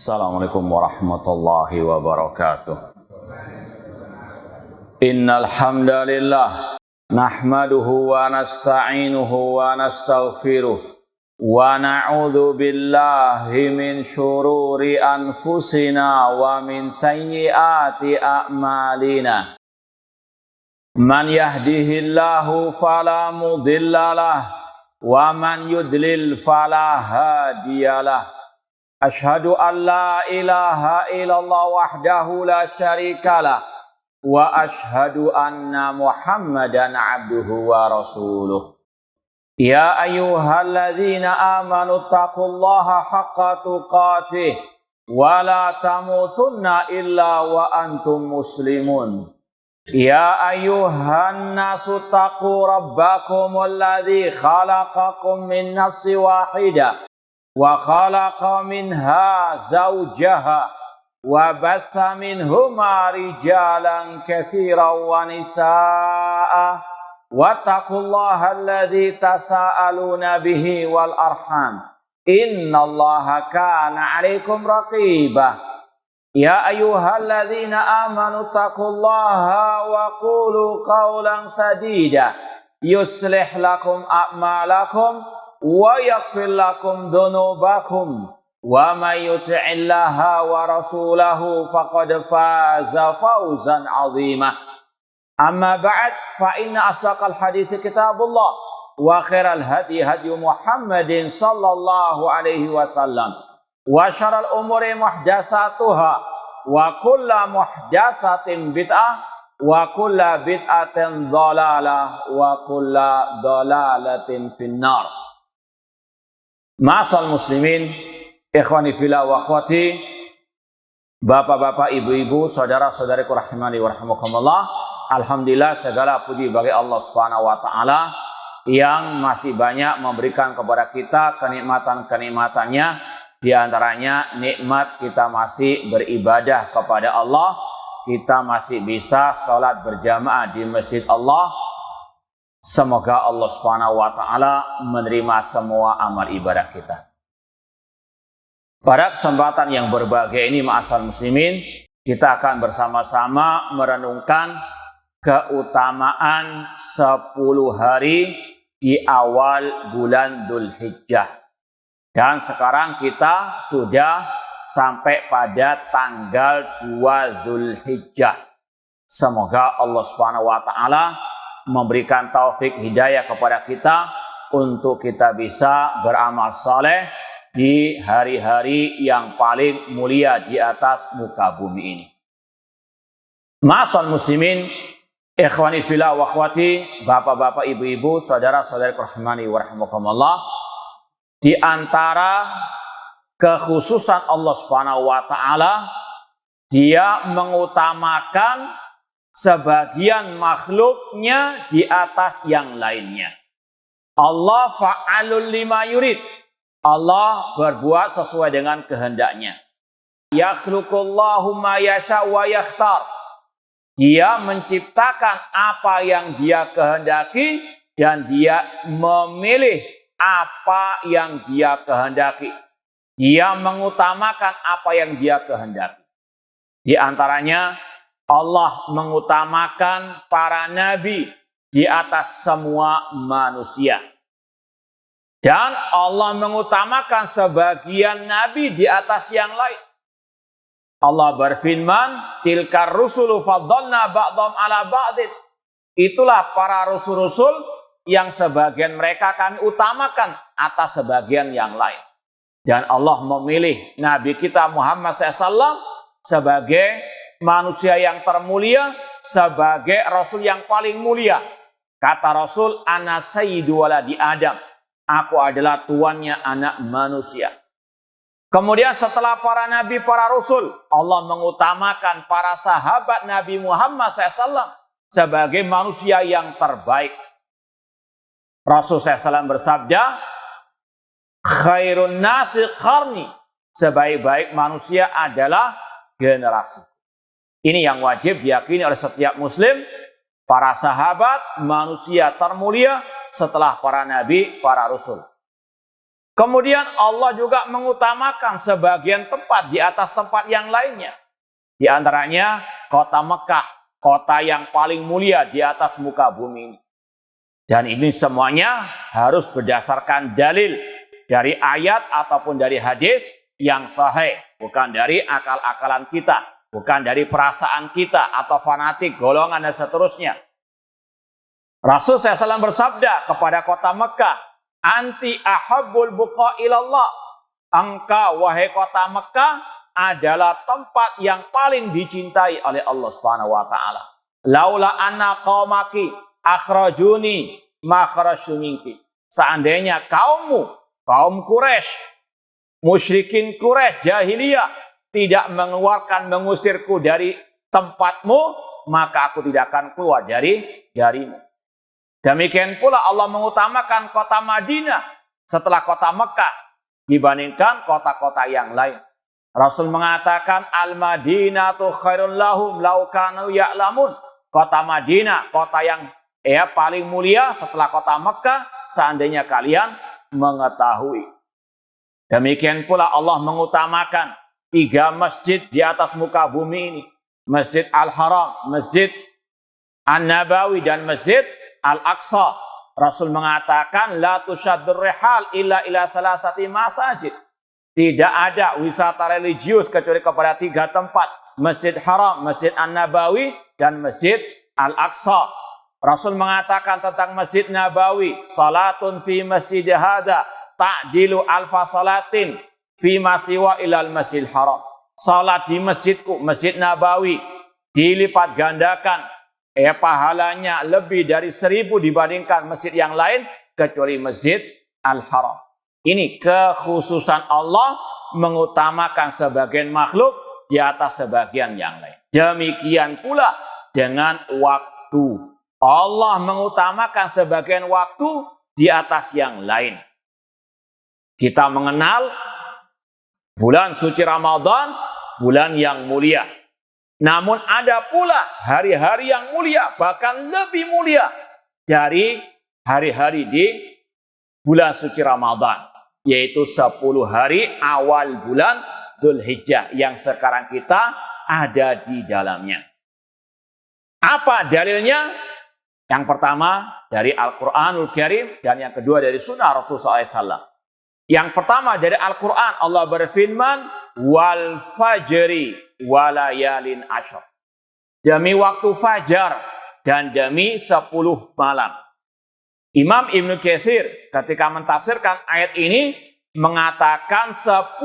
Assalamualaikum warahmatullahi wabarakatuh. Innal hamdalillah nahmaduhu wa nasta'inuhu wa nastaghfiruh wa na'udzu billahi min syururi anfusina wa min sayyiati a'malina. Man yahdihillahu fala mudhillalah wa man yudlil fala hadiyalah. Ashhadu an la ilaha illallah wahdahu la syarikalah wa ashhadu anna Muhammadan abduhu wa rasuluh. Ya ayyuhalladzina amanu taqullaha haqqa tuqatih wa la tamutunna illa wa antum muslimun. Ya ayyuhan nasu taqu rabbakumul ladzi khalaqakum min nafsin wahidah wa khalaqa minha zawjaha wa batha minhuma rijalan katsiran wa nisaa'a wattaqullaha alladzi tasaaluna bihi wal arham innallaha kana 'alaikum raqiba. Ya ayyuhalladzina amanu taqullaha wa qulu qawlan sadida yuslih lakum a'malakum wa yaghfir lakum dhunubakum wa may yuti'illaha wa rasulahu faqad faza fawzan 'azima. Amma ba'd, fa inna asdaqal hadithi kitabullah wa khairal hadi hadi Muhammadin sallallahu alaihi wasallam wa syarrul umuri muhdatsatuha wa kullu muhdatsatin bid'ah wa kullu bid'atin dhalalah wa kullu dhalalatin finnar. Ma'asal muslimin, ikhwani fillah wa akhwati, bapak-bapak, ibu-ibu, saudara-saudariku rahimani wa rahimakumullah. Alhamdulillah, segala puji bagi Allah Subhanahu wa taala yang masih banyak memberikan kepada kita kenikmatan-kenikmatannya. Di antaranya nikmat kita masih beribadah kepada Allah, kita masih bisa salat berjamaah di masjid Allah. Semoga Allah Subhanahu wa taala menerima semua amal ibadah kita. Pada kesempatan yang berbahagia ini, ma'asal muslimin, kita akan bersama-sama merenungkan keutamaan 10 hari di awal bulan Dzulhijjah. Dan sekarang kita sudah sampai pada tanggal 2 Dzulhijjah. Semoga Allah Subhanahu wa taala memberikan taufik hidayah kepada kita untuk kita bisa beramal saleh di hari-hari yang paling mulia di atas muka bumi ini. Ma'asal muslimin, ikhwani fillah wa akhwati, bapak-bapak, ibu-ibu, saudara-saudari rahimani wa rahimakumullah, di antara kekhususan Allah Subhanahu wa taala, Dia mengutamakan sebagian makhluknya di atas yang lainnya. Allah fa'alul lima yurid. Allah berbuat sesuai dengan kehendaknya. Yakhluqullahu ma yasha wa yakhtar. Dia menciptakan apa yang Dia kehendaki dan Dia memilih apa yang Dia kehendaki. Dia mengutamakan apa yang Dia kehendaki. Di antaranya Allah mengutamakan para nabi di atas semua manusia. Dan Allah mengutamakan sebagian nabi di atas yang lain. Allah berfirman, tilkar rusulu faddalna ba'dhum ala ba'din. Itulah para rasul-rasul yang sebagian mereka kami utamakan atas sebagian yang lain. Dan Allah memilih Nabi kita Muhammad SAW sebagai manusia yang termulia, sebagai Rasul yang paling mulia. Kata Rasul, ana sayyidu waladi Adam. Aku adalah tuannya anak manusia. Kemudian setelah para nabi, para rasul, Allah mengutamakan para sahabat Nabi Muhammad SAW sebagai manusia yang terbaik. Rasul SAW bersabda, khairun nasi qarni. Sebaik-baik manusia adalah generasi. Ini yang wajib diyakini oleh setiap muslim. Para sahabat manusia termulia setelah para nabi, para rasul. Kemudian Allah juga mengutamakan sebagian tempat di atas tempat yang lainnya. Di antaranya kota Mekah, kota yang paling mulia di atas muka bumi ini. Dan ini semuanya harus berdasarkan dalil dari ayat ataupun dari hadis yang sahih, bukan dari akal-akalan kita, bukan dari perasaan kita atau fanatik, golongan dan seterusnya. Rasul SAW bersabda kepada kota Mekah, "Anti ahabbul buqa ilallah." Engkau wahai kota Mekah adalah tempat yang paling dicintai oleh Allah Subhanahu wa taala. Laula anna qaumaki akhrajuni ma kharajtu minki. Seandainya kaummu, kaum Quraisy, musyrikin Quraisy jahiliyah tidak mengusirku dari tempatmu, maka aku tidak akan keluar darimu. Demikian pula Allah mengutamakan kota Madinah setelah kota Mekah dibandingkan kota-kota yang lain. Rasul mengatakan al-Madinatu khairun lahum law kanu ya'lamun. Kota Madinah, kota yang paling mulia setelah kota Mekah, seandainya kalian mengetahui. Demikian pula Allah mengutamakan 3 masjid di atas muka bumi ini. Masjid Al-Haram, Masjid An-Nabawi, dan Masjid Al-Aqsa. Rasul mengatakan la tushaddur rihal illa ila thalathati masajid. Tidak ada wisata religius kecuali kepada 3 tempat. Masjid Haram, Masjid An-Nabawi, dan Masjid Al-Aqsa. Rasul mengatakan tentang Masjid Nabawi, salatun fi masjid hadza ta'dilu alfa salatin fi masiwa ilal Masjid Haram. Salat di masjidku, Masjid Nabawi, dilipat gandakan pahalanya lebih dari 1000 dibandingkan masjid yang lain kecuali Masjid Al-Haram. Ini kekhususan Allah mengutamakan sebagian makhluk di atas sebagian yang lain. Demikian pula dengan waktu. Allah mengutamakan sebagian waktu di atas yang lain. Kita mengenal bulan suci Ramadan, bulan yang mulia. Namun ada pula hari-hari yang mulia, bahkan lebih mulia dari hari-hari di bulan suci Ramadan, yaitu 10 hari awal bulan Dzulhijjah yang sekarang kita ada di dalamnya. Apa dalilnya? Yang pertama dari Al-Quranul Karim dan yang kedua dari sunnah Rasulullah SAW. Yang pertama dari Al-Quran, Allah berfirman, wal fajri walayalin ashar. Demi waktu fajar dan demi 10 malam. Imam Ibnu Katsir ketika mentafsirkan ayat ini mengatakan 10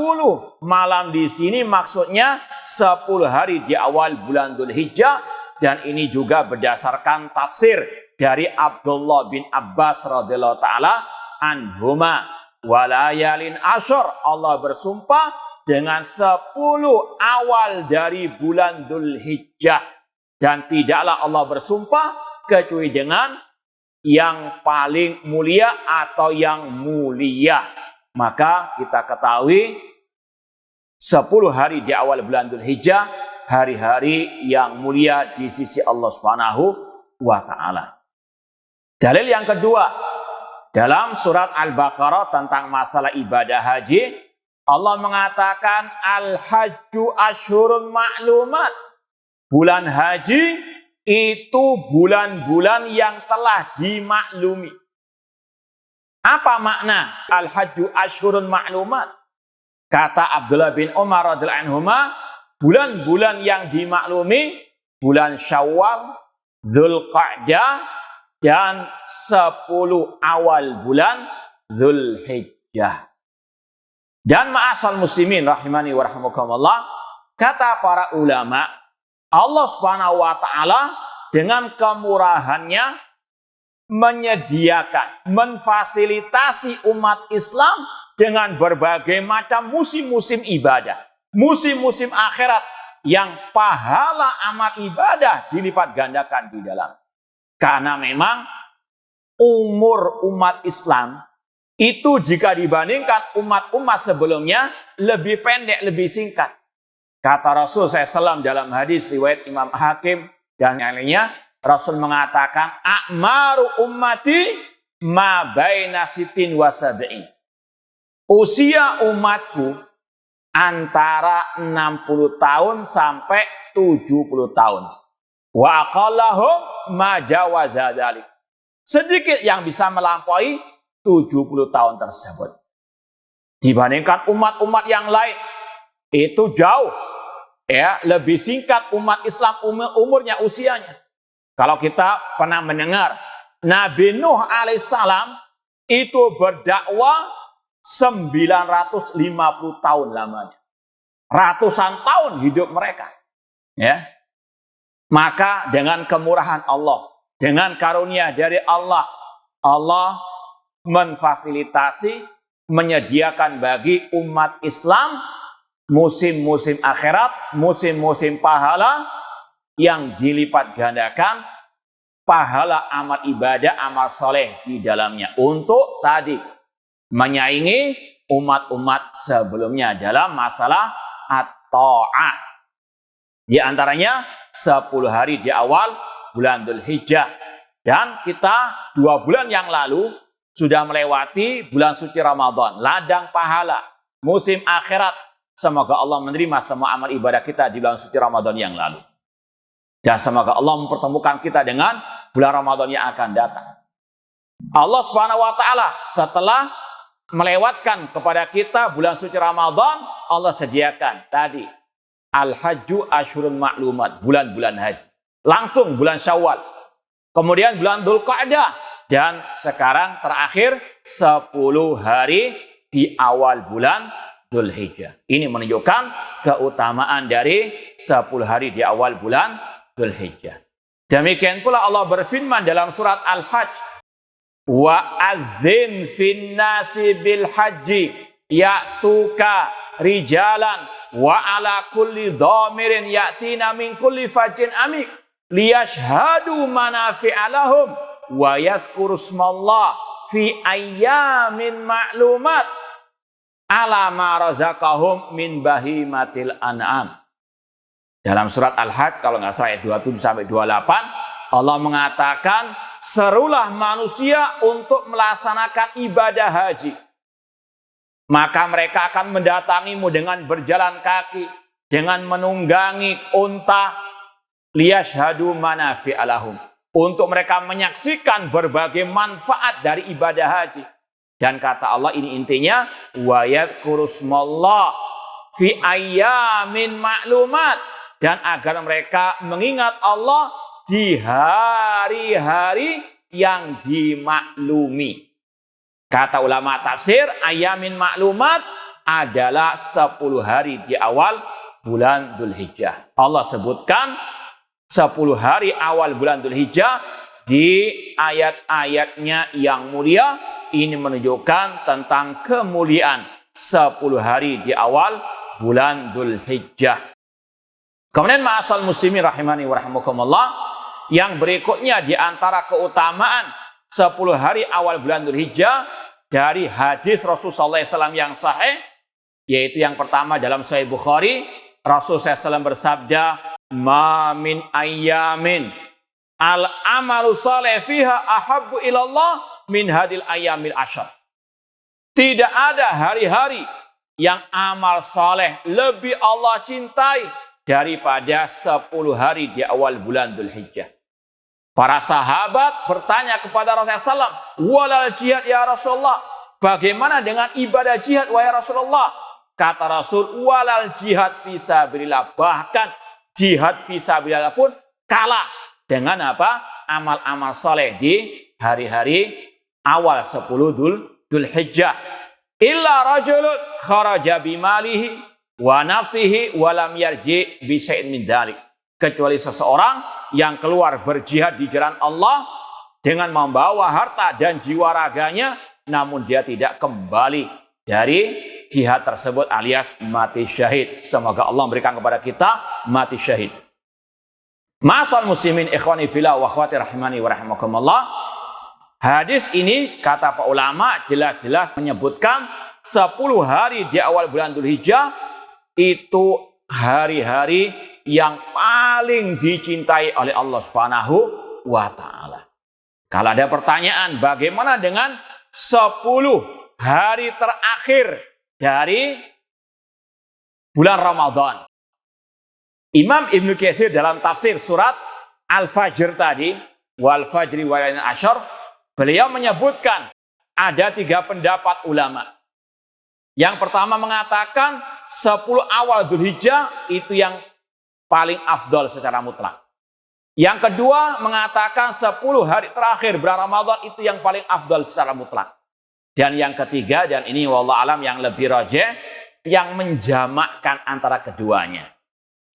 malam di sini maksudnya 10 hari di awal bulan Dzulhijjah, dan ini juga berdasarkan tafsir dari Abdullah bin Abbas radhiyallahu taala anhuma. Walayalin ashar, Allah bersumpah dengan 10 awal dari bulan Dzulhijjah, dan tidaklah Allah bersumpah kecuali dengan yang paling mulia atau yang mulia. Maka kita ketahui 10 hari di awal bulan Dzulhijjah hari-hari yang mulia di sisi Allah Subhanahu wa taala. Dalil yang kedua, dalam surat Al-Baqarah tentang masalah ibadah haji, Allah mengatakan al-hajju asyhurun ma'lumat. Bulan haji itu bulan-bulan yang telah dimaklumi. Apa makna al-hajju asyhurun ma'lumat? Kata Abdullah bin Umar radhiyallahu anhuma, bulan-bulan yang dimaklumi bulan Syawal, Dzulqa'dah, dan 10 awal bulan Dzulhijjah. Dan ma'asal muslimin rahimani wa rahimakumullah, kata para ulama, Allah Subhanahu wa taala dengan kemurahannya menyediakan, memfasilitasi umat Islam dengan berbagai macam musim-musim ibadah, musim-musim akhirat yang pahala amal ibadah dilipat gandakan di dalam. Karena memang umur umat Islam itu jika dibandingkan umat-umat sebelumnya lebih pendek, lebih singkat. Kata Rasul SAW dalam hadis riwayat Imam Hakim dan yang lainnya, Rasul mengatakan, a'maru ummati ma baina sitin wa sab'in. Usia umatku antara 60 tahun sampai 70 tahun. Wa aqallahum ma jawaza dzalik. Sedikit yang bisa melampaui 70 tahun tersebut. Dibandingkan umat-umat yang lain, itu jauh ya, lebih singkat umat Islam umurnya, usianya. Kalau kita pernah mendengar Nabi Nuh alaihissalam itu berdakwah 950 tahun lamanya. Ratusan tahun hidup mereka. Ya. Maka dengan kemurahan Allah, dengan karunia dari Allah, Allah memfasilitasi, menyediakan bagi umat Islam musim-musim akhirat, musim-musim pahala yang dilipat gandakan pahala amal ibadah, amal soleh di dalamnya untuk tadi menyaingi umat-umat sebelumnya dalam masalah at-ta'ah. Di antaranya 10 hari di awal bulan Dzulhijjah. Dan kita 2 bulan yang lalu sudah melewati bulan suci Ramadan, ladang pahala, musim akhirat. Semoga Allah menerima semua amal ibadah kita di bulan suci Ramadan yang lalu. Dan semoga Allah mempertemukan kita dengan bulan Ramadan yang akan datang. Allah Subhanahu wa taala setelah melewatkan kepada kita bulan suci Ramadan, Allah sediakan tadi Al-Hajju Asyurun Ma'lumat, bulan-bulan haji. Langsung bulan Syawal. Kemudian bulan Dzulqa'dah. Dan sekarang terakhir 10 hari di awal bulan Dzulhijjah. Ini menunjukkan keutamaan dari 10 hari di awal bulan Dzulhijjah. Demikian pula Allah berfirman dalam surat Al-Hajj, wa adzin fin nasi bil haji ya'tuka rijalan wa ala kulli dhamirin ya'tina min kulli fajjin amik liyashhadu manafi'a lahum wa yadhkuru ismallah fi ayyamin ma'lumat ala ma razaqahum min bahimatil an'am. Dalam surat Al-Hajj kalau nggak salah ayat 27 sampai 28 Allah mengatakan, serulah manusia untuk melaksanakan ibadah haji. Maka mereka akan mendatangimu dengan berjalan kaki, dengan menunggangi unta, liyashhadu manafi'a lahum, untuk mereka menyaksikan berbagai manfaat dari ibadah haji. Dan kata Allah, ini intinya, wa yadhkurusmallah fi ayyamin ma'lumat, dan agar mereka mengingat Allah di hari-hari yang dimaklumi. Kata ulama tafsir, ayamin maklumat adalah 10 hari di awal bulan Dzulhijjah. Allah sebutkan 10 hari awal bulan Dzulhijjah di ayat-ayatnya yang mulia. Ini menunjukkan tentang kemuliaan 10 hari di awal bulan Dzulhijjah. Kemudian ma'asal muslimin rahimani wa rahimakumullah, yang berikutnya di antara keutamaan 10 hari awal bulan Dzulhijjah dari hadis Rasulullah SAW yang sahih, yaitu yang pertama dalam Sahih Bukhari, Rasulullah SAW bersabda, ma min ayyamin al-amalu salih fiha ahabbu ilallah min hadil ayyamil asyar. Tidak ada hari-hari yang amal saleh lebih Allah cintai daripada 10 hari di awal bulan Dzulhijjah. Para sahabat bertanya kepada Rasulullah SAW, walal jihad ya Rasulullah, bagaimana dengan ibadah jihad wahai Rasulullah? Kata Rasul, walal jihad fisabilillah, bahkan jihad fisabilillah pun kalah dengan apa? Amal-amal soleh di hari-hari awal 10 Dzulhijjah. Illa rajulun kharaja bimalihi wa nafsihi wa lam yarji bi syai'in min dzalik. Kecuali seseorang yang keluar berjihad di jalan Allah dengan membawa harta dan jiwa raganya, namun dia tidak kembali dari jihad tersebut alias mati syahid. Semoga Allah memberikan kepada kita mati syahid. Ma'asal muslimin ikhwani fillah wa akhwati rahimani wa rahimakumullah. Hadis ini kata para ulama jelas-jelas menyebutkan 10 hari di awal bulan Dzulhijjah itu hari-hari yang paling dicintai oleh Allah Subhanahu wa taala. Kalau ada pertanyaan bagaimana dengan 10 hari terakhir dari bulan Ramadan. Imam Ibnu Katsir dalam tafsir surat Al-Fajr tadi, wal fajri wa layalin asyr, beliau menyebutkan ada 3 pendapat ulama. Yang pertama mengatakan 10 awal Dzulhijjah itu yang paling afdol secara mutlak. Yang kedua mengatakan 10 hari terakhir bulan Ramadan itu yang paling afdol secara mutlak. Dan yang ketiga, dan ini wallahu alam yang lebih rajih, yang menjamakkan antara keduanya.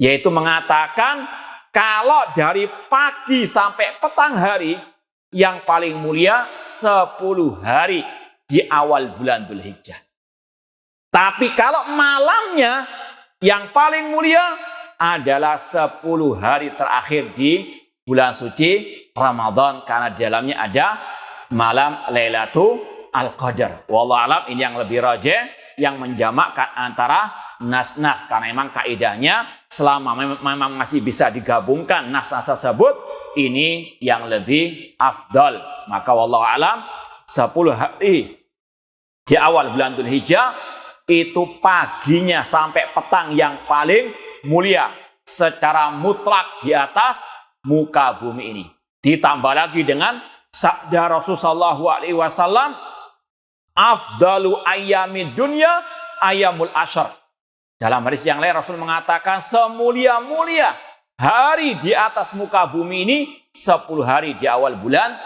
Yaitu mengatakan kalau dari pagi sampai petang hari, yang paling mulia 10 hari di awal bulan Dzulhijjah. Tapi kalau malamnya yang paling mulia adalah 10 hari terakhir di bulan suci Ramadan, karena di dalamnya ada malam Lailatul Qadar. Wallahu alam, ini yang lebih rajih, yang menjamakkan antara nas-nas, karena memang kaidahnya selama memang masih bisa digabungkan nas-nas tersebut, ini yang lebih afdal. Maka wallahu alam 10 hari di awal bulan Dzulhijjah itu paginya sampai petang yang paling mulia secara mutlak di atas muka bumi ini. Ditambah lagi dengan sabda Rasulullah SAW, afdalu ayyamid dunya ayyamul asyr. Dalam hadis yang lain Rasul mengatakan semulia-mulia hari di atas muka bumi ini 10 hari di awal bulan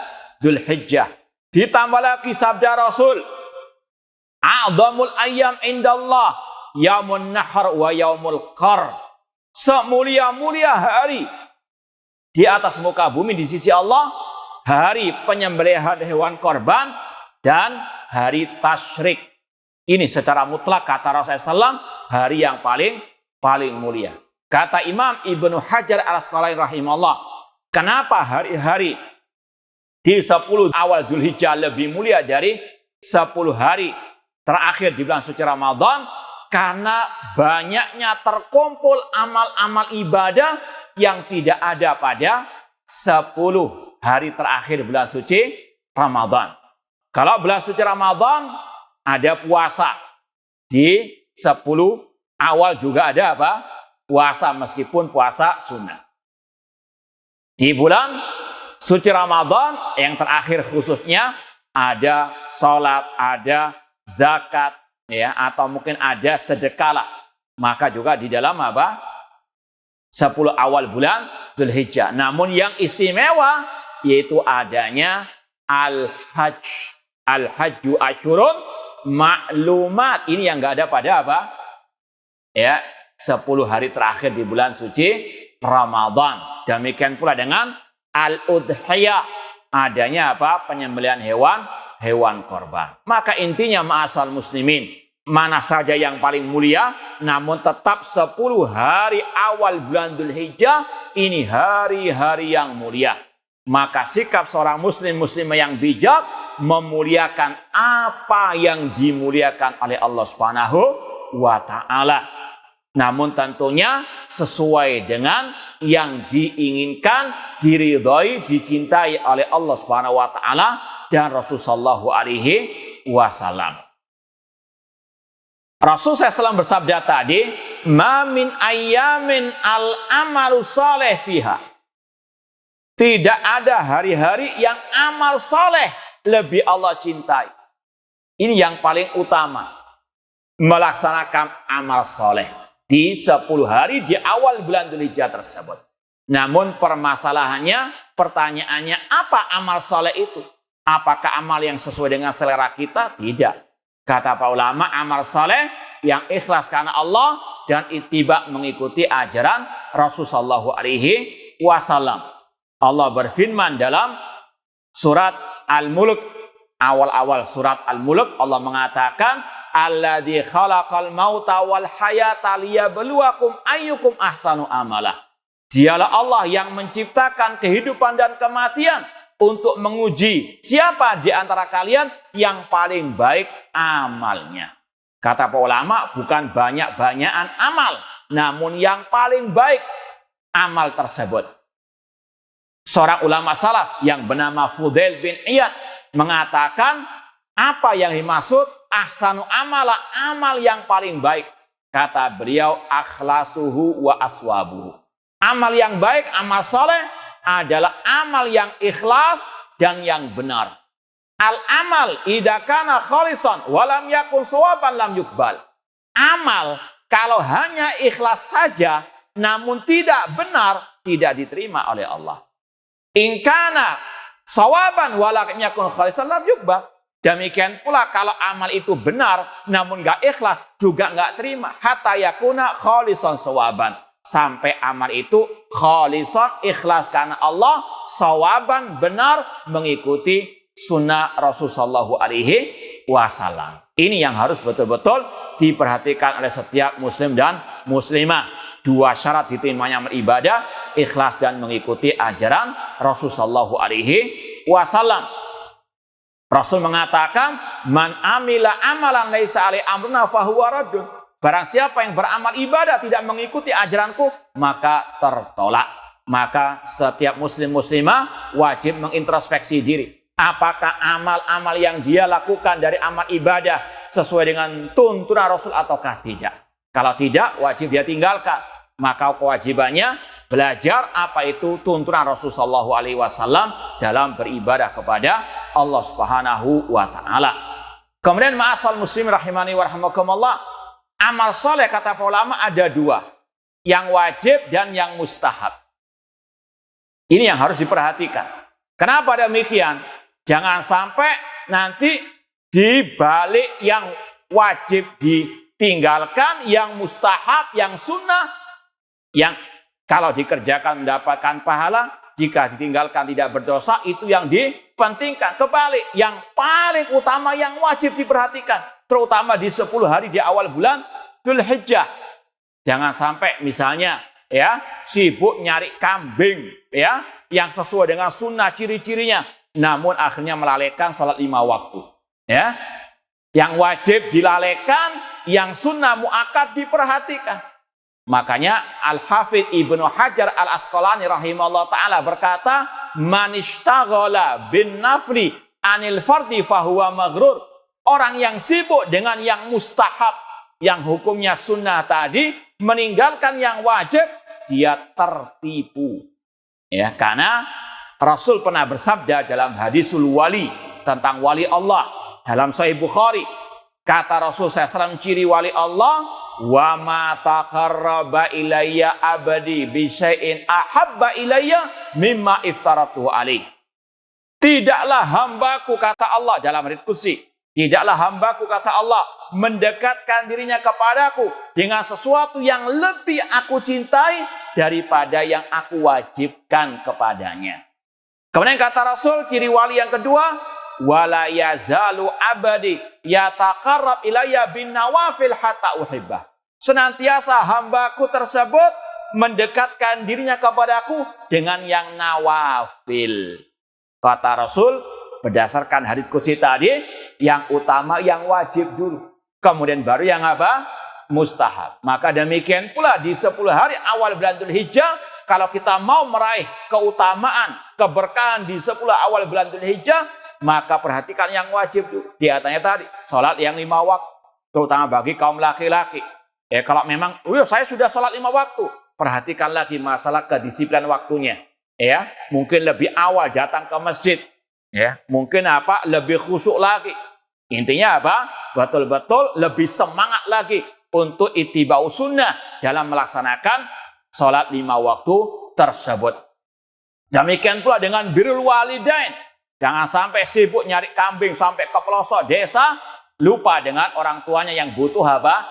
Dzulhijjah. Ditambah lagi sabda Rasul, a'dhamul ayyam indallah yaumun nahr wa yaumul qar. Semulia-mulia hari di atas muka bumi di sisi Allah, hari penyembelihan hewan korban dan hari tasyrik. Ini secara mutlak kata Rasulullah SAW hari yang paling mulia. Kata Imam Ibnu Hajar Al-Asqalani rahimahullah, kenapa hari-hari di 10 awal Dzulhijjah lebih mulia dari 10 hari terakhir di bulan suci Ramadan? Karena banyaknya terkumpul amal-amal ibadah yang tidak ada pada 10 hari terakhir bulan suci Ramadan. Kalau bulan suci Ramadan ada puasa, di 10 awal juga ada apa? Puasa, meskipun puasa sunnah. Di bulan suci Ramadan yang terakhir khususnya ada sholat, ada zakat, ya, atau mungkin ada sedekah. Maka juga di dalam apa? 10 awal bulan Dzulhijjah. Namun yang istimewa yaitu adanya al-hajj. Al-hajju asyurun ma'lumat. Ini yang enggak ada pada apa? Ya, 10 hari terakhir di bulan suci Ramadan. Demikian pula dengan al-udhiyah. Adanya apa? Penyembelihan hewan korban. Maka intinya ma'asal muslimin, mana saja yang paling mulia, namun tetap 10 hari awal bulan Dzulhijjah ini hari-hari yang mulia. Maka sikap seorang muslimah yang bijak memuliakan apa yang dimuliakan oleh Allah Subhanahu wa taala. Namun tentunya sesuai dengan yang diinginkan, diridhoi, dicintai oleh Allah Subhanahu wa taala dan Rasulullah sallallahu alaihi wasallam. Rasul SAW bersabda tadi, "Ma min ayyamin al-amalu saleh fiha." Tidak ada hari-hari yang amal soleh lebih Allah cintai. Ini yang paling utama, melaksanakan amal soleh di 10 hari di awal bulan Dzulhijjah tersebut. Namun permasalahannya, pertanyaannya, apa amal soleh itu? Apakah amal yang sesuai dengan selera kita? Tidak. Kata para ulama, amal soleh yang ikhlas karena Allah dan ittiba mengikuti ajaran Rasulullah sallallahu alaihi wasallam. Allah berfirman dalam surat Al-Mulk, awal-awal surat Al-Mulk, Allah mengatakan, "Alladzi khalaqal mauta wal hayata liyabluwakum ayyukum ahsanu amala." Dialah Allah yang menciptakan kehidupan dan kematian untuk menguji siapa di antara kalian yang paling baik amalnya. Kata para ulama, bukan banyak-banyakan amal, namun yang paling baik amal tersebut. Seorang ulama salaf yang bernama Fudail bin Iyad mengatakan, Apa yang dimaksud ahsanu amala, amal yang paling baik? Kata beliau, akhlasuhu wa aswabuhu. Amal yang baik, amal soleh adalah amal yang ikhlas dan yang benar. Al-amal idza kana khalisan walam yakun sawaban lam yukbal. Amal kalau hanya ikhlas saja namun tidak benar, tidak diterima oleh Allah. In kana sawaban walam yakun khalisan lam yukbal. Demikian pula kalau amal itu benar namun enggak ikhlas juga enggak terima. Hatta yakuna khalisan sawaban. Sampai amal itu khalisan ikhlas karena Allah, sawaban benar mengikuti sunnah Rasulullah SAW. Ini yang harus betul-betul diperhatikan oleh setiap muslim dan muslimah. Dua syarat diterimanya ibadah, ikhlas dan mengikuti ajaran Rasulullah SAW. Rasul mengatakan, man amila amalan laisa alaihi amruna fahuwa raddun. Barang siapa yang beramal ibadah tidak mengikuti ajaranku, maka tertolak. Maka setiap muslim muslimah wajib mengintrospeksi diri. Apakah amal-amal yang dia lakukan dari amal ibadah sesuai dengan tuntunan Rasul ataukah tidak? Kalau tidak, wajib dia tinggalkan. Maka kewajibannya belajar apa itu tuntunan Rasulullah SAW dalam beribadah kepada Allah Subhanahu wa Ta'ala. Kemudian ma'asal muslim rahimani wa rahimakumullah, amal soleh kata ulama ada dua, yang wajib dan yang mustahab. Ini yang harus diperhatikan. Kenapa demikian? Jangan sampai nanti dibalik yang wajib ditinggalkan, yang mustahab, yang sunnah, yang kalau dikerjakan mendapatkan pahala, jika ditinggalkan tidak berdosa, itu yang dipentingkan. Kebalik, yang paling utama yang wajib diperhatikan, terutama di 10 hari di awal bulan Dzulhijjah. Jangan sampai misalnya ya sibuk nyari kambing ya yang sesuai dengan sunnah ciri-cirinya, namun akhirnya melalaikan salat 5 waktu. Ya, yang wajib dilalaikan, yang sunnah muakkad diperhatikan. Makanya Al-Hafidz Ibnu Hajar Al-Asqalani rahimahullah ta'ala berkata, man ishtaghala bin nafli anil fardi fahuwa maghrur. Orang yang sibuk dengan yang mustahab, yang hukumnya sunnah tadi, meninggalkan yang wajib, dia tertipu. Ya, karena Rasul pernah bersabda dalam hadisul wali, tentang wali Allah dalam Sahih Bukhari. Kata Rasul SAW, ciri wali Allah, wa ma taqarraba ilayya abadi bi syai'in ahabba ilayya mimma iftaratuhu alaih. Tidaklah hambaku, kata Allah dalam hadits qudsi, tidaklah hambaku, kata Allah, mendekatkan dirinya kepadaku dengan sesuatu yang lebih aku cintai daripada yang aku wajibkan kepadanya. Kemudian kata Rasul, ciri wali yang kedua, wala yazalu abadi yataqarrab ilayya bin nawafil hatta uhibbah. Senantiasa hambaku tersebut mendekatkan dirinya kepadaku dengan yang nawafil. Kata Rasul, berdasarkan hadits qudsi tadi, yang utama yang wajib dulu, kemudian baru yang apa? Mustahab. Maka demikian pula di 10 hari awal bulan Dzulhijjah, kalau kita mau meraih keutamaan, keberkahan di 10 awal bulan Dzulhijjah, maka perhatikan yang wajib dulu. Di antaranya tadi, sholat yang 5 waktu, terutama bagi kaum laki-laki. Ya, kalau memang, saya sudah sholat 5 waktu, perhatikan lagi masalah kedisiplinan waktunya. Ya, mungkin lebih awal datang ke masjid. Ya, mungkin lebih khusyuk lagi. Intinya apa? Betul-betul lebih semangat lagi untuk ittiba'us sunnah dalam melaksanakan sholat 5 waktu tersebut. Demikian pula dengan birrul walidain. Jangan sampai sibuk nyari kambing sampai ke pelosok desa, lupa dengan orang tuanya yang butuh apa?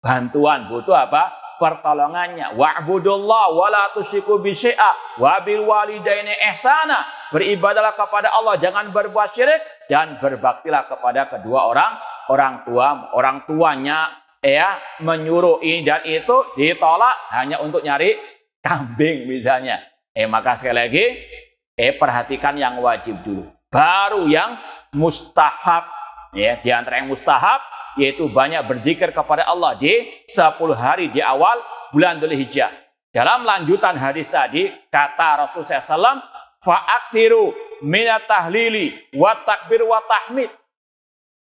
Bantuan, butuh apa? Pertolongannya. Wa'budullah wa la tusyriku bi syai'a wa bil walidaini ihsana. Beribadalah kepada Allah, jangan berbuat syirik, dan berbaktilah kepada kedua orang tua. Orang tuanya ya menyuruh ini dan itu, ditolak hanya untuk nyari kambing misalnya. Maka sekali lagi, perhatikan yang wajib dulu, baru yang mustahab. Ya, di antara yang mustahab yaitu banyak berzikir kepada Allah di 10 hari di awal bulan Dzulhijjah. Dalam lanjutan hadis tadi, kata Rasulullah SAW, fa'aksiru minat tahlili wa takbir wa tahmid.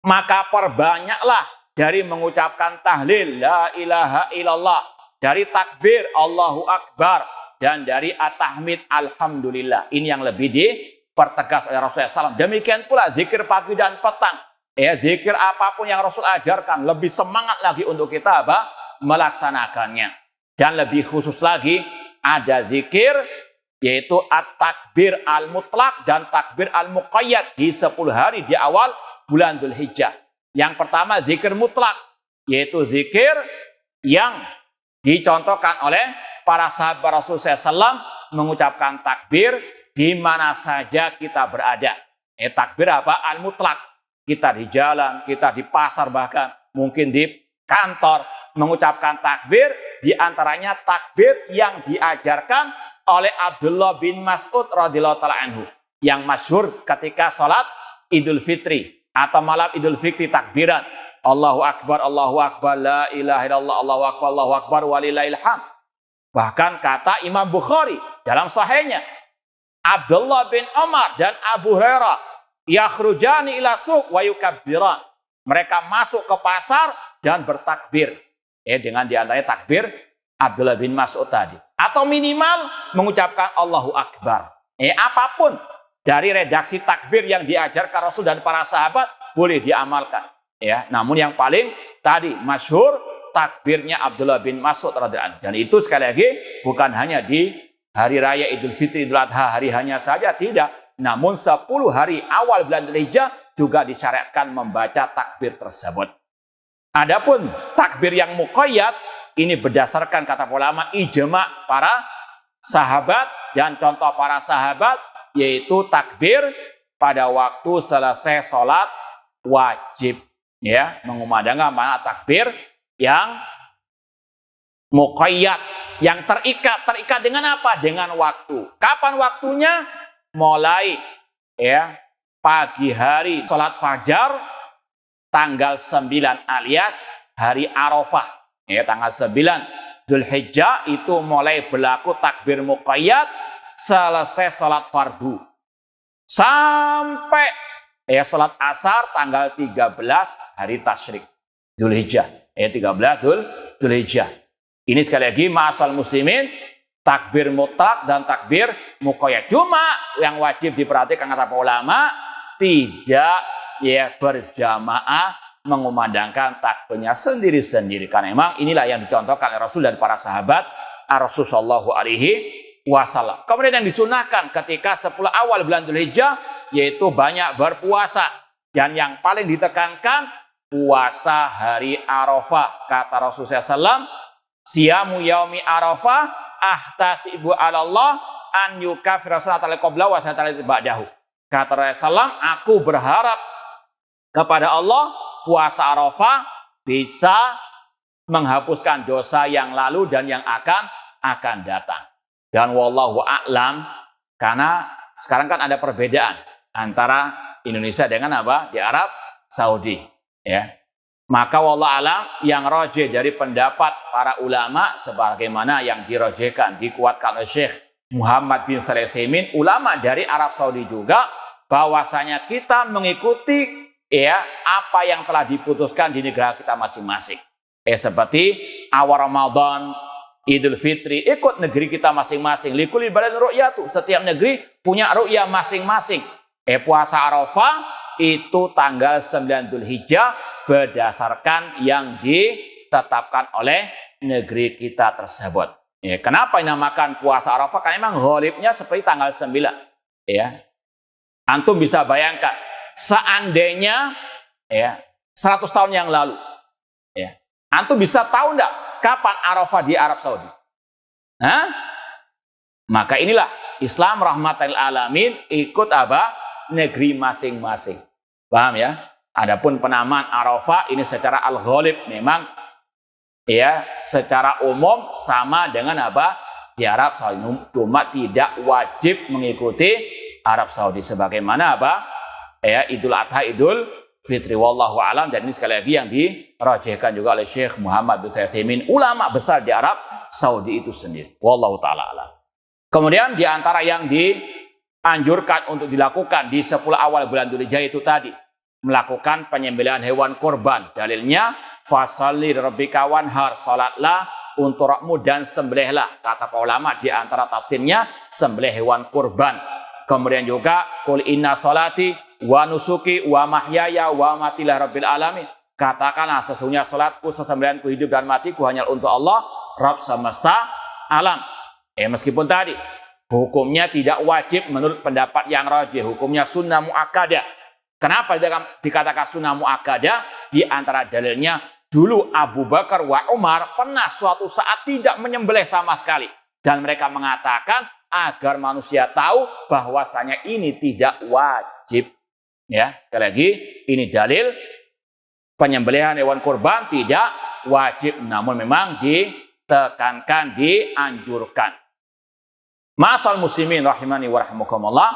maka perbanyaklah dari mengucapkan tahlil la ilaha illallah, dari takbir Allahu Akbar, dan dari at-tahmid alhamdulillah. Ini yang lebih dipertegas oleh Rasulullah SAW. Demikian pula zikir pagi dan petang. Zikir apapun yang Rasul ajarkan, lebih semangat lagi untuk kita melaksanakannya. Dan lebih khusus lagi, ada zikir yaitu at-takbir al-mutlak dan takbir al-muqayyad di 10 hari di awal bulan Dzulhijjah. Yang pertama zikir mutlak, yaitu zikir yang dicontohkan oleh para sahabat Rasulullah SAW mengucapkan takbir di mana saja kita berada. Takbir apa? Al-mutlak. Kita di jalan, kita di pasar, bahkan mungkin di kantor mengucapkan takbir, di antaranya takbir yang diajarkan oleh Abdullah bin Mas'ud radhiyallahu ta'ala anhu yang masyhur ketika salat Idul Fitri atau malam Idul Fitri, takbiran Allahu Akbar, la ilaha illallah, Allahu Akbar walillahil hamd. Bahkan kata Imam Bukhari dalam sahihnya, Abdullah bin Umar dan Abu Hurairah yakhrujani ila suq wa yukabbiran. Mereka masuk ke pasar dan bertakbir. Dengan diantaranya takbir Abdullah bin Mas'ud tadi. Atau minimal mengucapkan Allahu Akbar. Apapun dari redaksi takbir yang diajarkan Rasul dan para sahabat boleh diamalkan. Namun yang paling tadi masyhur takbirnya Abdullah bin Mas'ud radhiyallahu anhu. Dan itu sekali lagi bukan hanya di hari raya Idul Fitri, Idul Adha, hari hanya saja, tidak. Namun 10 hari awal bulan Dzulhijjah juga disyariatkan membaca takbir tersebut. Adapun takbir yang muqayyad ini berdasarkan kata ulama ijma para sahabat, dan contoh para sahabat yaitu takbir pada waktu selesai sholat wajib. Mengumandangkan mana takbir yang muqayyad, yang terikat dengan apa? Dengan waktu. Kapan waktunya? Mulai pagi hari sholat fajar tanggal 9 alias hari Arafah. Tanggal 9 Dzulhijjah itu mulai berlaku takbir muqayyad selesai sholat fardu. Sampai sholat asar tanggal 13 hari tasyrik Dzulhijjah. 13 Dzulhijjah. Ini sekali lagi ma'asal muslimin, takbir mutlak dan takbir muqayyad. Cuma yang wajib diperhatikan kata ulama, tidak berjamaah mengumandangkan takbirnya sendiri-sendiri. Karena memang inilah yang dicontohkan oleh Rasul dan para sahabat Rasulullah SAW. Kemudian yang disunahkan ketika 10 awal bulan Dzulhijjah yaitu banyak berpuasa. Dan yang paling ditekankan puasa hari Arafah. Kata Rasulullah SAW, siyamu yaumi Arafah ahtasibu 'ala Allah an yukaffira salatal qabla wa salatal ba'dahu. Kata Rasulullah SAW, aku berharap kepada Allah puasa Arafah bisa menghapuskan dosa yang lalu dan yang akan datang. Dan wallahu a'lam, karena sekarang kan ada perbedaan antara Indonesia dengan di Arab Saudi. Maka wallahu a'lam, yang rajih dari pendapat para ulama sebagaimana yang dirajihkan, dikuatkan oleh Syekh Muhammad bin Shalih Al-Utsaimin, ulama dari Arab Saudi juga, bahwasanya kita mengikuti apa yang telah diputuskan di negara kita masing-masing. Seperti awal Ramadan, Idul Fitri, ikut negeri kita masing-masing. Likulli baladin ru'yatu, setiap negeri punya ru'yah masing-masing. Puasa Arafah itu tanggal 9 Dzulhijjah berdasarkan yang ditetapkan oleh negeri kita tersebut. Kenapa dinamakan puasa Arafah? Karena memang ghalibnya seperti tanggal 9. Antum bisa bayangkan, seandainya 100 tahun yang lalu, antum bisa tahu enggak kapan Arafah di Arab Saudi? Maka inilah Islam rahmatan lil alamin, ikut negeri masing-masing. Paham ya? Adapun penamaan Arafah ini secara al-ghalib memang secara umum sama dengan di Arab Saudi, cuma tidak wajib mengikuti Arab Saudi sebagaimana Idul Adha, Idul Fitri, wallahu alam. Dan ini sekali lagi yang dirajihkan juga oleh Syekh Muhammad bin Shalih Al-Utsaimin, ulama besar di Arab Saudi itu sendiri, wallahu taala alam. Kemudian di antara yang dianjurkan untuk dilakukan di 10 awal bulan Dzulhijjah itu tadi melakukan penyembelihan hewan kurban. Dalilnya fasalli rabbika wanhar, salatlah untuk Rabbmu dan sembelihlah. Kata para ulama di antara tafsirnya sembelih hewan kurban. Kemudian juga qul inna salati wa nusuki wa mahyaya wa matilah rabbil alamin. Katakanlah sesungguhnya salatku, sesembelihanku, hidup dan matiku hanya untuk Allah, Rabb semesta alam. Meskipun tadi hukumnya tidak wajib menurut pendapat yang rajih, hukumnya sunnah muakkadah. Kenapa dikatakan sunnah muakkadah? Di antara dalilnya, dulu Abu Bakar wa Umar pernah suatu saat tidak menyembelih sama sekali. Dan mereka mengatakan agar manusia tahu bahwasanya ini tidak wajib. Ya, sekali lagi, ini dalil penyembelihan hewan kurban tidak wajib, namun memang ditekankan, dianjurkan. Ma'asal muslimin rahimani wa rahimakumullah,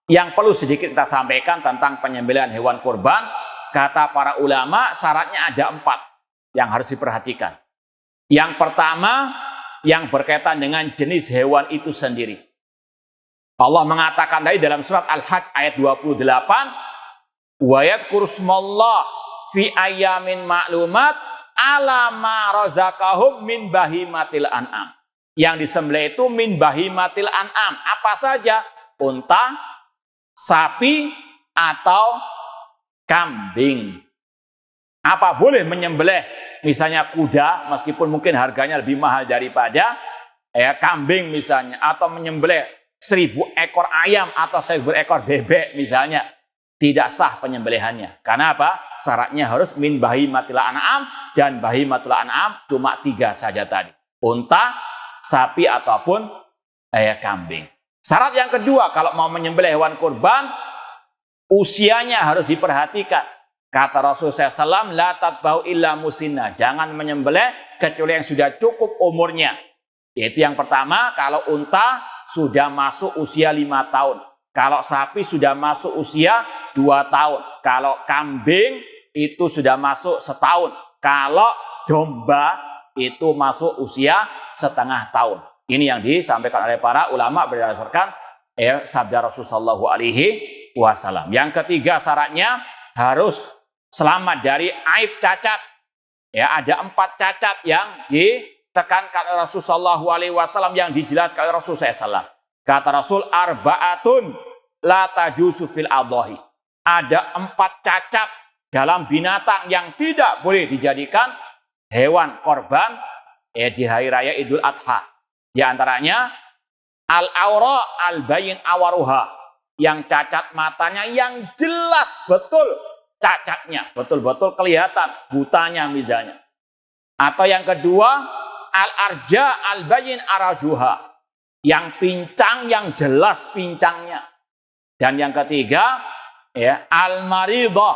yang perlu sedikit kita sampaikan tentang penyembelihan hewan kurban, kata para ulama syaratnya ada 4 yang harus diperhatikan. Yang pertama, yang berkaitan dengan jenis hewan itu sendiri. Allah mengatakan tadi dalam surat Al-Hajj ayat 28, wa yadhkuru smallah fi ayyamin ma'lumat ala ma razaqahum min bahimatil an'am. Yang disembelih itu min bahimatil an'am. Apa saja? Unta, sapi, atau kambing. Apa boleh menyembelih misalnya kuda, meskipun mungkin harganya lebih mahal daripada kambing misalnya, atau menyembelih 1000 ekor ayam atau 1000 ekor bebek misalnya, tidak sah penyembelihannya. Karena apa? Syaratnya harus min bahimatil an'am, dan bahimatul an'am cuma 3 saja tadi. Unta, sapi, ataupun kambing. Syarat yang kedua, kalau mau menyembelih hewan kurban, usianya harus diperhatikan. Kata Rasulullah SAW, la tatba'u illa musinna. Jangan menyembelih kecuali yang sudah cukup umurnya. Yaitu yang pertama, kalau unta sudah masuk usia 5 tahun. Kalau sapi sudah masuk usia 2 tahun. Kalau kambing itu sudah masuk 1 tahun. Kalau domba itu masuk usia 1,5 tahun. Ini yang disampaikan oleh para ulama berdasarkan sabda Rasulullah SAW. Yang ketiga syaratnya harus selamat dari aib cacat. Ya, ada 4 cacat yang ditekankan oleh Rasulullah SAW, yang dijelaskan oleh Rasulullah SAW. Kata Rasul, arba'atun la tajusu fil adhahi. Ada 4 cacat dalam binatang yang tidak boleh dijadikan hewan korban di hari raya Idul Adha. Di antaranya al-aura al-bayin awaruha, yang cacat matanya yang jelas betul cacatnya, betul-betul kelihatan butanya misalnya. Atau yang kedua, al-arja al-bayin arajuha, yang pincang, yang jelas pincangnya. Dan yang ketiga, al-maridah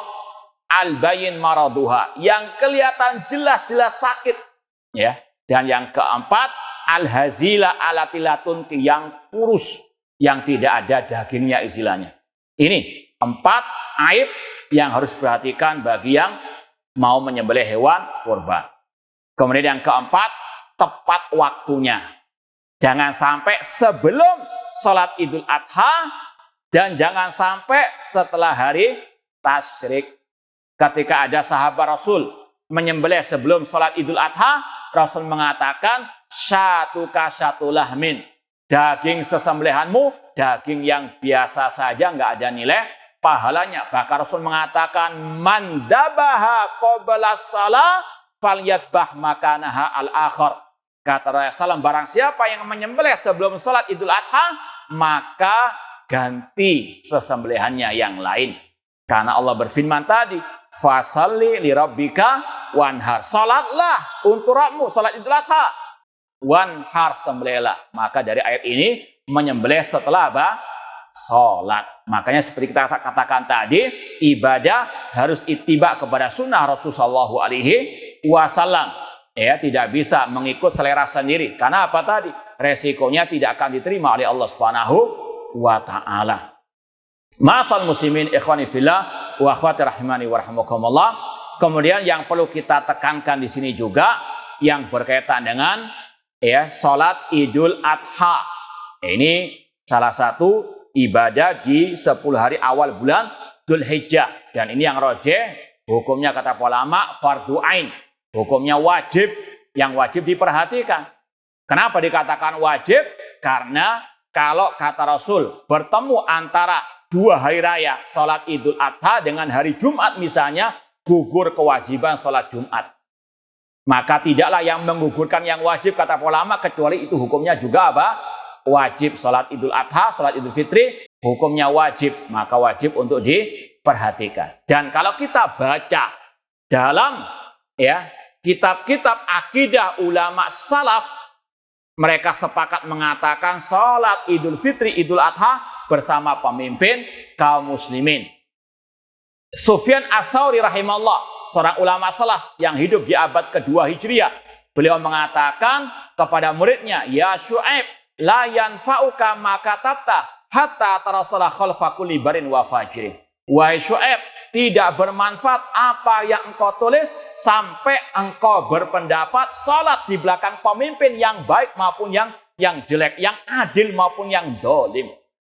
al-bayin maraduha, yang kelihatan jelas-jelas sakit. Dan yang keempat, al-hazila alatilatun, yang kurus, yang tidak ada dagingnya istilahnya. Ini 4 aib yang harus diperhatikan bagi yang mau menyembelih hewan kurban. Kemudian yang keempat, tepat waktunya. Jangan sampai sebelum sholat Idul Adha, dan jangan sampai setelah hari tasyrik. Ketika ada sahabat Rasul menyembelih sebelum sholat Idul Adha, Rasul mengatakan, syatuka syatulahmin, daging sesembelihanmu daging yang biasa saja, nggak ada nilai pahalanya. Bahkan Rasul mengatakan, man dabaha qabla shalah falyadbah makanaha al-akhir. Kata Rasulullah, barang siapa yang menyembelih sebelum sholat Idul Adha, maka ganti sesembelihannya yang lain. Karena Allah berfirman tadi, fasalli li rabbika wanhar, salatlah untuk Rabbmu, salat Idul Adha, wanhar, sembelihlah. Maka dari ayat ini menyembelih setelah sholat. Makanya seperti kita katakan tadi, ibadah harus ittiba kepada sunnah Rasulullah SAW. Tidak bisa mengikut selera sendiri. Karena apa tadi? Resikonya tidak akan diterima oleh Allah Subhanahu wa Ta'ala. Ma'asal muslimin ikhwani fillah wa akhwati rahimani wa rahimakumullah. Kemudian yang perlu kita tekankan di sini juga yang berkaitan dengan salat Idul Adha. Ini salah satu ibadah di 10 hari awal bulan Dzulhijjah. Dan ini yang rojeh, hukumnya kata ulama fardu ain. Hukumnya wajib, yang wajib diperhatikan. Kenapa dikatakan wajib? Karena kalau kata Rasul bertemu antara dua hari raya, sholat Idul Adha dengan hari Jumat misalnya, gugur kewajiban sholat Jumat. Maka tidaklah yang menggugurkan yang wajib kata ulama, kecuali itu hukumnya juga apa? Wajib. Sholat Idul Adha, sholat Idul Fitri, hukumnya wajib. Maka wajib untuk diperhatikan. Dan kalau kita baca dalam kitab-kitab akidah ulama salaf, mereka sepakat mengatakan sholat Idul Fitri, Idul Adha bersama pemimpin kaum muslimin. Sufyan Ats-Tsauri rahimahullah, seorang ulama salaf yang hidup di abad kedua Hijriah. Beliau mengatakan kepada muridnya, ya Syu'aib, la yanfa'uka ma katabta hatta tarasalah khalfa kulli barin wa fajirin. Wahai Syu'aib, tidak bermanfaat apa yang engkau tulis sampai engkau berpendapat salat di belakang pemimpin yang baik maupun yang jelek, yang adil maupun yang dolim.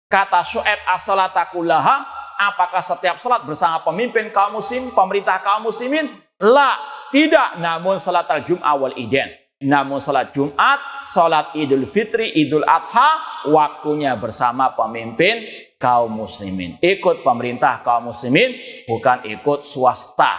Kata Syu'aib, as-salata kullaha, apakah setiap salat bersama pemimpin kaum muslim, pemerintah kaum muslimin? La, tidak. Namun salat al-Jum'ah wal Idain. Namun salat Jumat, salat Idul Fitri, Idul Adha, waktunya bersama pemimpin kaum muslimin. Ikut pemerintah kaum muslimin, bukan ikut swasta.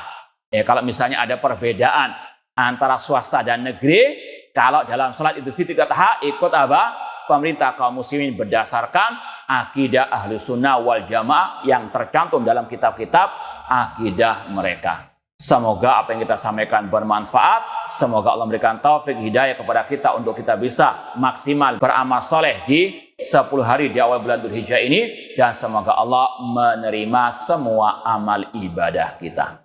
Kalau misalnya ada perbedaan antara swasta dan negeri, kalau dalam salat Idul Fitri Idul Adha ikut apa? Pemerintah kaum muslimin berdasarkan akidah ahlu sunnah wal jamaah yang tercantum dalam kitab-kitab akidah mereka. Semoga apa yang kita sampaikan bermanfaat. Semoga Allah memberikan taufik hidayah kepada kita untuk kita bisa maksimal beramal soleh di 10 hari di awal bulan Dzulhijjah ini. Dan semoga Allah menerima semua amal ibadah kita.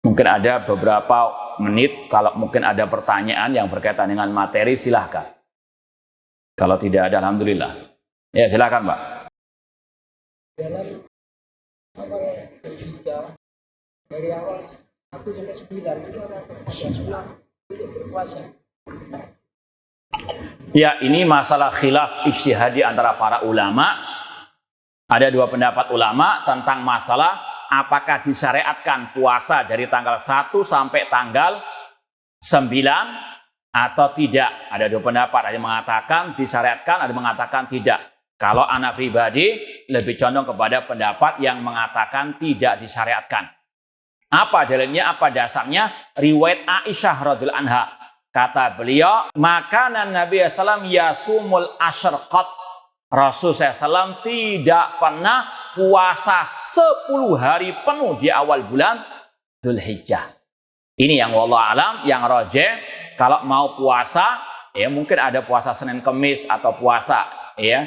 Mungkin ada beberapa menit, kalau mungkin ada pertanyaan yang berkaitan dengan materi, silahkan. Kalau tidak ada, alhamdulillah. Ya, silakan, Pak. Dalam dari awal 1 sampai 9 itu ada sunnah untuk berpuasa. Ya, ini masalah khilaf ijtihadi antara para ulama. Ada dua pendapat ulama tentang masalah apakah disyariatkan puasa dari tanggal 1 sampai tanggal 9 atau tidak. Ada dua pendapat, ada yang mengatakan disyariatkan, ada yang mengatakan tidak. Kalau anak pribadi lebih condong kepada pendapat yang mengatakan tidak disyariatkan. Apa dalilnya, apa dasarnya? Riwayat Aisyah radhiyallahu anha. Kata beliau, makanan Nabi SAW yasumul asyarqat. Rasul SAW tidak pernah puasa 10 hari penuh di awal bulan Dzulhijjah. Ini yang wallahu alam, yang rajih. Kalau mau puasa, ya mungkin ada puasa Senin Kemis atau puasa ya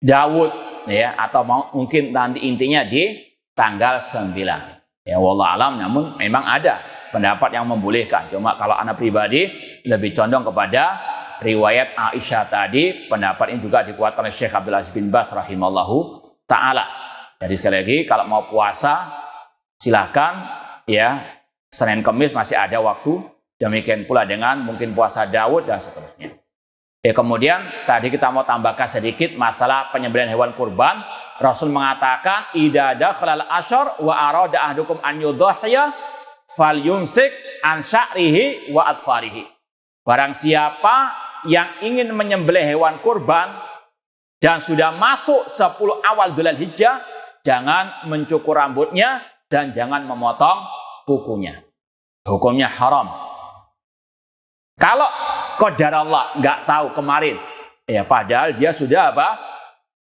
Daud ya, atau mungkin nanti intinya di tanggal 9. Ya wallahu alam, namun memang ada pendapat yang membolehkan. Cuma kalau anak pribadi lebih condong kepada riwayat Aisyah tadi. Pendapat ini juga dikuatkan oleh Syekh Abdul Aziz bin Baz rahimallahu taala. Jadi sekali lagi, kalau mau puasa silakan ya, Senin Kemis masih ada waktu. Demikian pula dengan mungkin puasa Daud dan seterusnya. Kemudian tadi kita mau tambahkan sedikit masalah penyembelihan hewan kurban. Rasul mengatakan, idza dakhalal asyar wa arada ahdukum an yudhhiya falyumsik an sya'rihi wa adfarihi. Barang siapa yang ingin menyembelih hewan kurban dan sudah masuk 10 awal Dzulhijjah, jangan mencukur rambutnya dan jangan memotong kukunya. Hukumnya haram. Kalau qadar Allah nggak tahu kemarin, ya padahal dia sudah apa?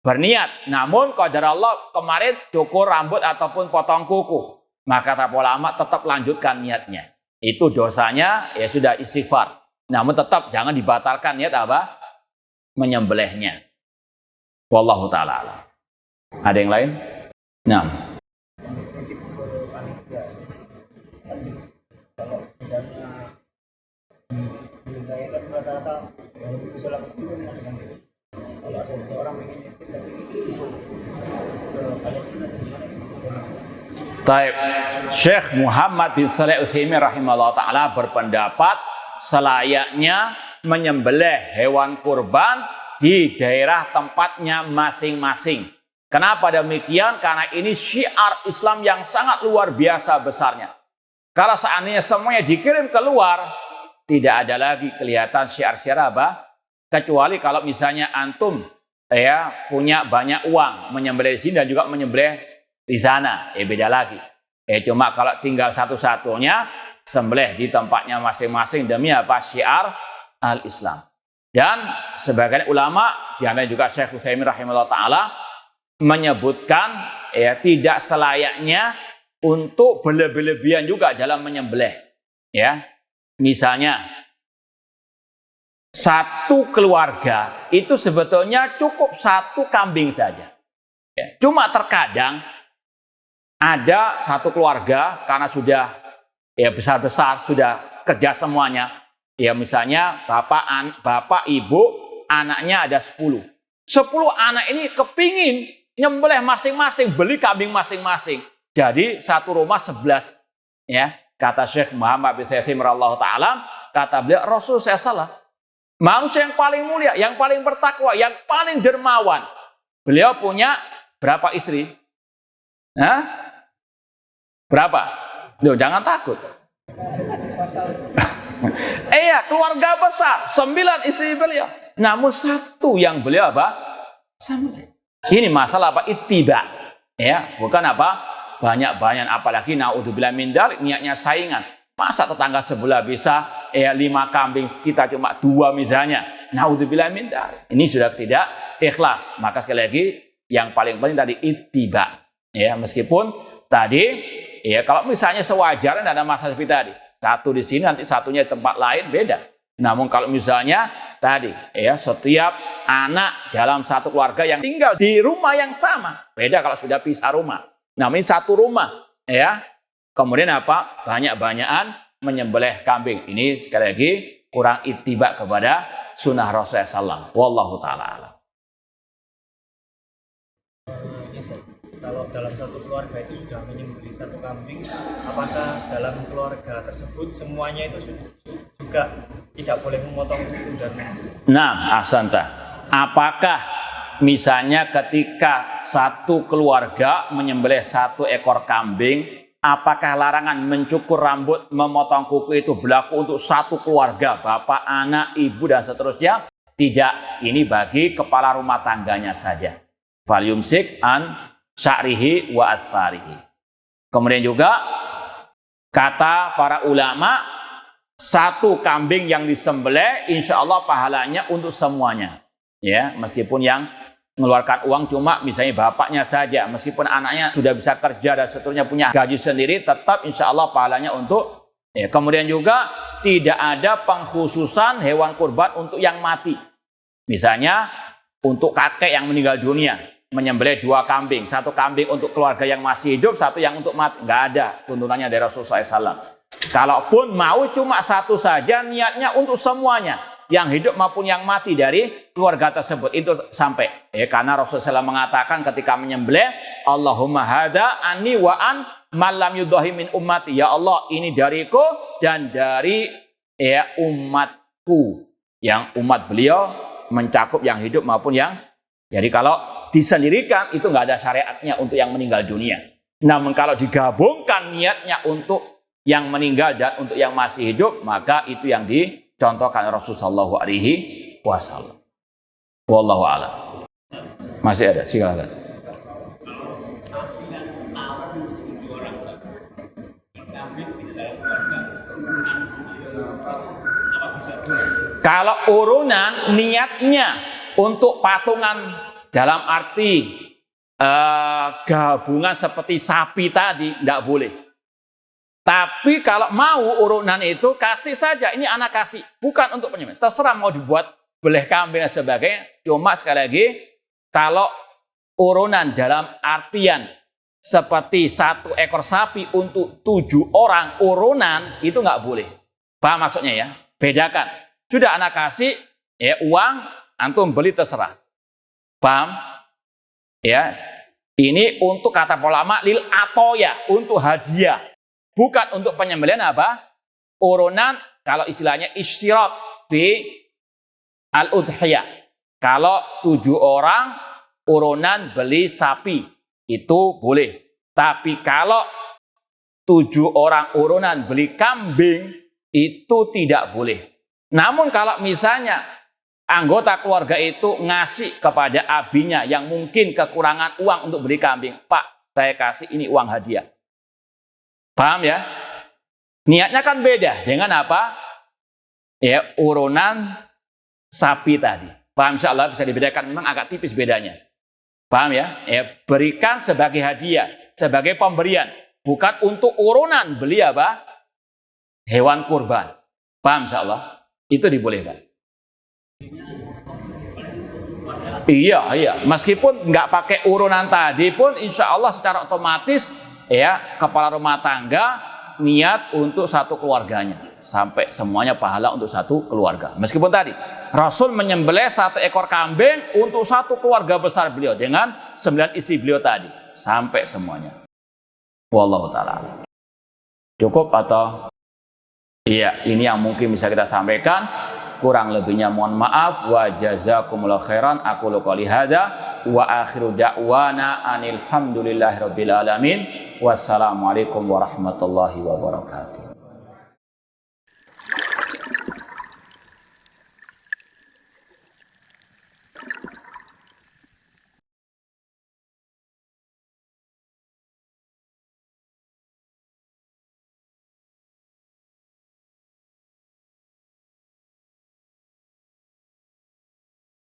Berniat. Namun qadar Allah kemarin cukur rambut ataupun potong kuku, maka kata ulama tetap lanjutkan niatnya. Itu dosanya ya sudah istighfar. Namun tetap jangan dibatalkan niat apa? Menyembelihnya. Wallahu taala alam. Ada yang lain? Nah. Kalau misalnya wilayah rata-rata baru itu sholat itu kalau ada orang ingin tapi itu ke Palestina gimana sih? Taib. Syekh Muhammad bin Shalih Al-Utsaimin rahimahullah ta'ala berpendapat selayaknya menyembelih hewan kurban di daerah tempatnya masing-masing. Kenapa demikian? Karena ini syiar Islam yang sangat luar biasa besarnya. Kalau seandainya semuanya dikirim keluar, tidak ada lagi kelihatan syiar-syiar apa? Kecuali kalau misalnya antum punya banyak uang menyembelih di sini dan juga menyembelih di sana, beda lagi. Cuma kalau tinggal satu-satunya sembelih di tempatnya masing-masing demi apa? Syiar al-Islam. Dan sebagian ulama, di antaranya juga Syekh Utsaimin rahimahullah taala menyebutkan tidak selayaknya untuk berlebih-lebihan juga dalam menyembelih. Misalnya satu keluarga itu sebetulnya cukup satu kambing saja. Cuma terkadang ada satu keluarga karena sudah besar-besar, sudah kerja semuanya. Misalnya bapak, ibu, anaknya ada 10. 10 anak ini kepingin nyembelih masing-masing, beli kambing masing-masing. Jadi satu rumah 11. Kata Syekh Muhammad bin Saidim radhiyallahu taala, kata beliau, Rasul saya salah. Manusia yang paling mulia, yang paling bertakwa, yang paling dermawan. Beliau punya berapa istri? Berapa? Jangan takut. Keluarga besar, 9 istri beliau. Namun satu yang beliau apa? Sembelih. Ini masalah apa? Ittiba. Bukan apa? Banyak-banyak, apalagi naudzubillah min dzalik, niatnya saingan. Masa tetangga sebelah bisa 5 kambing, kita cuma 2 misalnya. Naudzubillah min dzalik. Ini sudah tidak ikhlas. Maka sekali lagi yang paling penting tadi ittiba. Meskipun tadi kalau misalnya sewajarnya tidak ada masalah seperti tadi. Satu di sini nanti satunya di tempat lain beda. Namun kalau misalnya tadi setiap anak dalam satu keluarga yang tinggal di rumah yang sama, beda kalau sudah pisah rumah. Namanya satu rumah, kemudian apa? Banyak-banyakan menyembelih kambing. Ini sekali lagi kurang ittiba kepada sunnah Rasulullah SAW. Wallahu taala alam. Kalau dalam satu keluarga itu sudah menyembelih satu kambing, apakah dalam keluarga tersebut semuanya itu juga tidak boleh memotong kuku dan ahsanta. Apakah misalnya ketika satu keluarga menyembelih 1 ekor kambing, apakah larangan mencukur rambut, memotong kuku itu berlaku untuk satu keluarga, bapak, anak, ibu, dan seterusnya? Tidak, ini bagi kepala rumah tangganya saja. Falyumsik an sya'rihi wa adfarihi. Kemudian juga kata para ulama, 1 kambing yang disembelih insya Allah pahalanya untuk semuanya. Meskipun yang mengeluarkan uang cuma misalnya bapaknya saja, meskipun anaknya sudah bisa kerja dan seterusnya punya gaji sendiri, tetap insya Allah pahalanya untuk. Kemudian juga tidak ada pengkhususan hewan kurban untuk yang mati. Misalnya untuk kakek yang meninggal dunia, menyembelih 2 kambing, 1 kambing untuk keluarga yang masih hidup, 1 yang untuk mati. Nggak ada tuntunannya dari Rasulullah SAW. Kalaupun mau cuma 1 saja, niatnya untuk semuanya, yang hidup maupun yang mati dari keluarga tersebut, itu sampai. Karena Rasulullah SAW mengatakan ketika menyembelih, Allahumma hadza anni wa an man lam yudhahi min ummati. Ya Allah, ini dariku dan dari umatku. Yang umat beliau mencakup yang hidup maupun yang. Jadi kalau disendirikan itu nggak ada syariatnya untuk yang meninggal dunia. Namun kalau digabungkan niatnya untuk yang meninggal dan untuk yang masih hidup, maka itu yang dicontohkan Rasulullah SAW. Wallahu a'lam. Masih ada, silakan. Kalau urunan niatnya untuk patungan dalam arti gabungan seperti sapi tadi, tidak boleh. Tapi kalau mau urunan itu, kasih saja. Ini anak kasih, bukan untuk penyembelih. Terserah mau dibuat beleh kambing dan sebagainya. Cuma sekali lagi, kalau urunan dalam artian seperti 1 ekor sapi untuk 7 orang urunan, itu nggak boleh. Paham maksudnya ya? Bedakan. Sudah anak kasih, uang, antum beli terserah. Paham? Ini untuk kata ulama lil atoya, untuk hadiah. Bukan untuk penyembelihan apa? Urunan, kalau istilahnya isyirak fi al-udhiyah. Kalau 7 orang urunan beli sapi, itu boleh. Tapi kalau 7 orang urunan beli kambing, itu tidak boleh. Namun kalau misalnya anggota keluarga itu ngasih kepada abinya yang mungkin kekurangan uang untuk beli kambing, Pak, saya kasih ini uang hadiah. Paham ya? Niatnya kan beda dengan apa? Ya, urunan sapi tadi. Paham, insya Allah bisa dibedakan, memang agak tipis bedanya. Paham ya? Ya, berikan sebagai hadiah, sebagai pemberian. Bukan untuk urunan beli apa? Hewan kurban. Paham insya Allah? Itu dibolehkan. Iya. Meskipun nggak pakai urunan tadi pun insya Allah secara otomatis ya kepala rumah tangga niat untuk satu keluarganya. Sampai semuanya pahala untuk satu keluarga. Meskipun tadi Rasul menyembelih 1 ekor kambing untuk satu keluarga besar beliau dengan 9 istri beliau tadi. Sampai semuanya. Wallahu ta'ala. Cukup atau? Iya, ini yang mungkin bisa kita sampaikan. Kurang lebihnya mohon maaf. Wa jazakumullahu khairan. Aku qouli hadza wa akhiru da'wana anil hamdulillahi rabbil alamin. Wassalamualaikum warahmatullahi wabarakatuh.